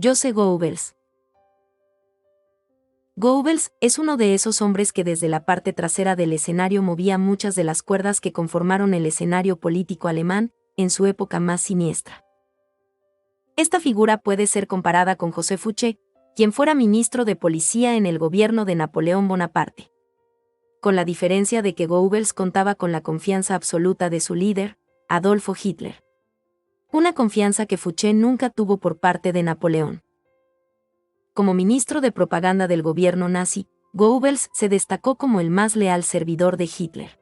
Joseph Goebbels. Goebbels es uno de esos hombres que desde la parte trasera del escenario movía muchas de las cuerdas que conformaron el escenario político alemán en su época más siniestra. Esta figura puede ser comparada con José Fouché, quien fuera ministro de policía en el gobierno de Napoleón Bonaparte. Con la diferencia de que Goebbels contaba con la confianza absoluta de su líder, Adolfo Hitler. Una confianza que Fouché nunca tuvo por parte de Napoleón. Como ministro de propaganda del gobierno nazi, Goebbels se destacó como el más leal servidor de Hitler.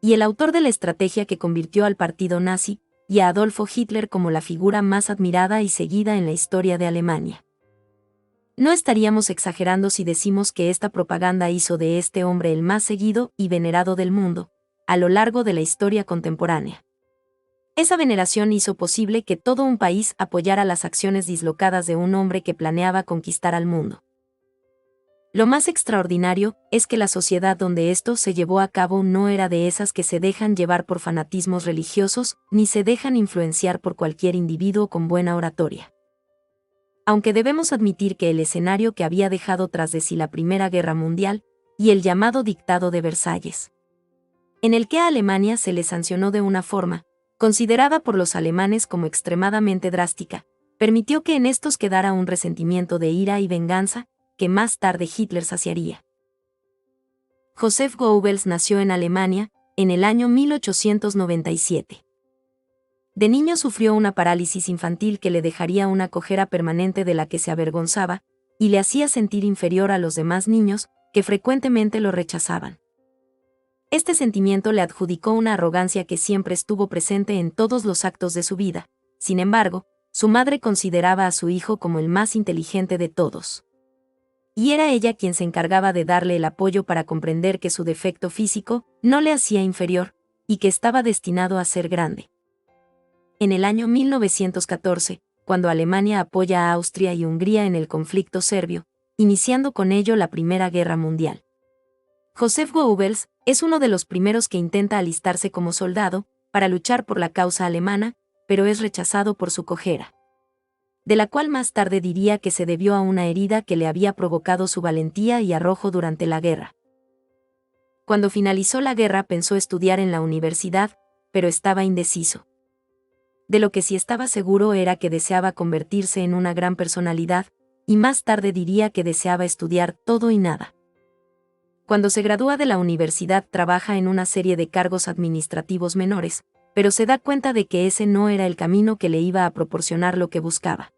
Y el autor de la estrategia que convirtió al partido nazi y a Adolfo Hitler como la figura más admirada y seguida en la historia de Alemania. No estaríamos exagerando si decimos que esta propaganda hizo de este hombre el más seguido y venerado del mundo, a lo largo de la historia contemporánea. Esa veneración hizo posible que todo un país apoyara las acciones dislocadas de un hombre que planeaba conquistar al mundo. Lo más extraordinario es que la sociedad donde esto se llevó a cabo no era de esas que se dejan llevar por fanatismos religiosos, ni se dejan influenciar por cualquier individuo con buena oratoria. Aunque debemos admitir que el escenario que había dejado tras de sí la Primera Guerra Mundial, y el llamado Dictado de Versalles, en el que a Alemania se le sancionó de una forma, considerada por los alemanes como extremadamente drástica, permitió que en estos quedara un resentimiento de ira y venganza, que más tarde Hitler saciaría. Joseph Goebbels nació en Alemania, en el año 1897. De niño sufrió una parálisis infantil que le dejaría una cojera permanente de la que se avergonzaba, y le hacía sentir inferior a los demás niños, que frecuentemente lo rechazaban. Este sentimiento le adjudicó una arrogancia que siempre estuvo presente en todos los actos de su vida. Sin embargo, su madre consideraba a su hijo como el más inteligente de todos. Y era ella quien se encargaba de darle el apoyo para comprender que su defecto físico no le hacía inferior, y que estaba destinado a ser grande. En el año 1914, cuando Alemania apoya a Austria y Hungría en el conflicto serbio, iniciando con ello la Primera Guerra Mundial, Joseph Goebbels es uno de los primeros que intenta alistarse como soldado, para luchar por la causa alemana, pero es rechazado por su cojera, de la cual más tarde diría que se debió a una herida que le había provocado su valentía y arrojo durante la guerra. Cuando finalizó la guerra pensó estudiar en la universidad, pero estaba indeciso. De lo que sí estaba seguro era que deseaba convertirse en una gran personalidad, y más tarde diría que deseaba estudiar todo y nada. Cuando se gradúa de la universidad trabaja en una serie de cargos administrativos menores, pero se da cuenta de que ese no era el camino que le iba a proporcionar lo que buscaba.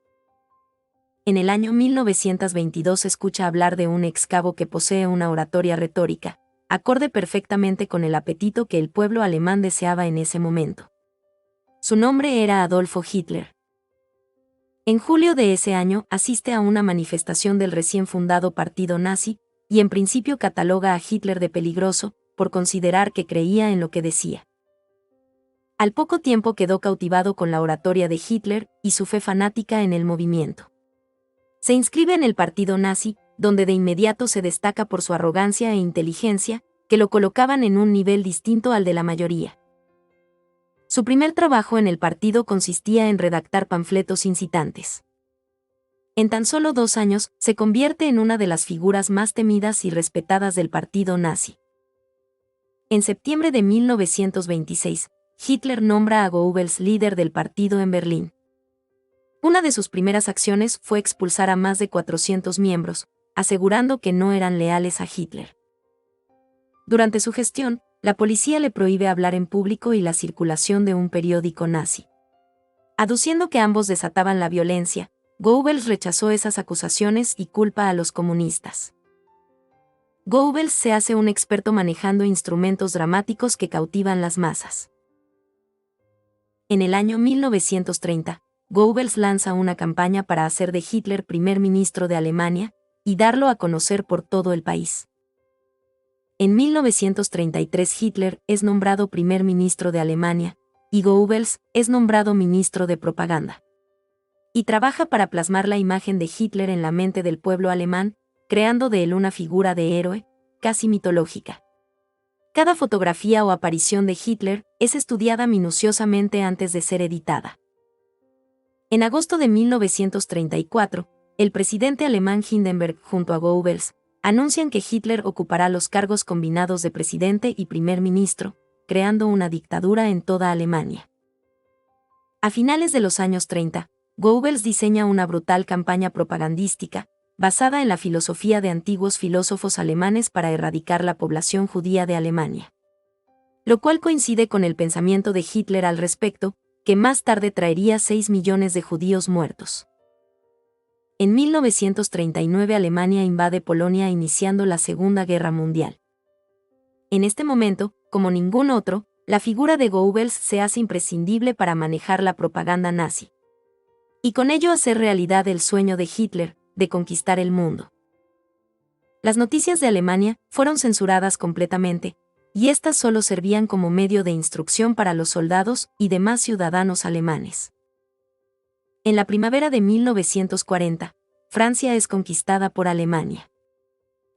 En el año 1922 escucha hablar de un ex cabo que posee una oratoria retórica, acorde perfectamente con el apetito que el pueblo alemán deseaba en ese momento. Su nombre era Adolfo Hitler. En julio de ese año asiste a una manifestación del recién fundado partido nazi, y en principio cataloga a Hitler de peligroso, por considerar que creía en lo que decía. Al poco tiempo quedó cautivado con la oratoria de Hitler y su fe fanática en el movimiento. Se inscribe en el partido nazi, donde de inmediato se destaca por su arrogancia e inteligencia, que lo colocaban en un nivel distinto al de la mayoría. Su primer trabajo en el partido consistía en redactar panfletos incitantes. En tan solo 2 años, se convierte en una de las figuras más temidas y respetadas del partido nazi. En septiembre de 1926, Hitler nombra a Goebbels líder del partido en Berlín. Una de sus primeras acciones fue expulsar a más de 400 miembros, asegurando que no eran leales a Hitler. Durante su gestión, la policía le prohíbe hablar en público y la circulación de un periódico nazi. Aduciendo que ambos desataban la violencia, Goebbels rechazó esas acusaciones y culpa a los comunistas. Goebbels se hace un experto manejando instrumentos dramáticos que cautivan las masas. En el año 1930, Goebbels lanza una campaña para hacer de Hitler primer ministro de Alemania y darlo a conocer por todo el país. En 1933 Hitler es nombrado primer ministro de Alemania, y Goebbels es nombrado ministro de propaganda. Y trabaja para plasmar la imagen de Hitler en la mente del pueblo alemán, creando de él una figura de héroe, casi mitológica. Cada fotografía o aparición de Hitler es estudiada minuciosamente antes de ser editada. En agosto de 1934, el presidente alemán Hindenburg junto a Goebbels anuncian que Hitler ocupará los cargos combinados de presidente y primer ministro, creando una dictadura en toda Alemania. A finales de los años 30, Goebbels diseña una brutal campaña propagandística, basada en la filosofía de antiguos filósofos alemanes para erradicar la población judía de Alemania. Lo cual coincide con el pensamiento de Hitler al respecto, que más tarde traería 6 millones de judíos muertos. En 1939 Alemania invade Polonia iniciando la Segunda Guerra Mundial. En este momento, como ningún otro, la figura de Goebbels se hace imprescindible para manejar la propaganda nazi. Y con ello hacer realidad el sueño de Hitler, de conquistar el mundo. Las noticias de Alemania fueron censuradas completamente, y estas solo servían como medio de instrucción para los soldados y demás ciudadanos alemanes. En la primavera de 1940, Francia es conquistada por Alemania.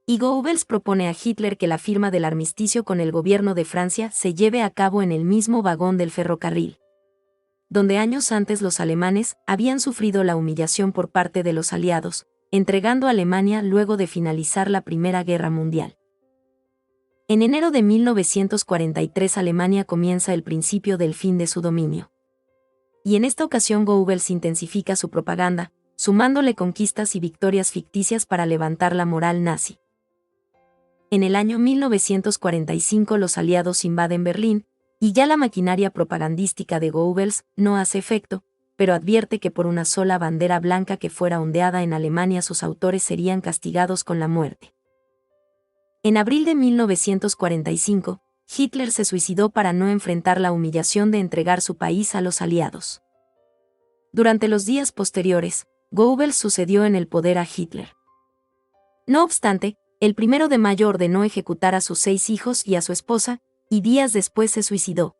Y Goebbels propone a Hitler que la firma del armisticio con el gobierno de Francia se lleve a cabo en el mismo vagón del ferrocarril, donde años antes los alemanes habían sufrido la humillación por parte de los aliados, entregando a Alemania luego de finalizar la Primera Guerra Mundial. En enero de 1943 Alemania comienza el principio del fin de su dominio. Y en esta ocasión Goebbels intensifica su propaganda, sumándole conquistas y victorias ficticias para levantar la moral nazi. En el año 1945 los aliados invaden Berlín, y ya la maquinaria propagandística de Goebbels no hace efecto, pero advierte que por una sola bandera blanca que fuera ondeada en Alemania sus autores serían castigados con la muerte. En abril de 1945, Hitler se suicidó para no enfrentar la humillación de entregar su país a los aliados. Durante los días posteriores, Goebbels sucedió en el poder a Hitler. No obstante, el 1 de mayo ordenó ejecutar a sus 6 hijos y a su esposa, y días después se suicidó.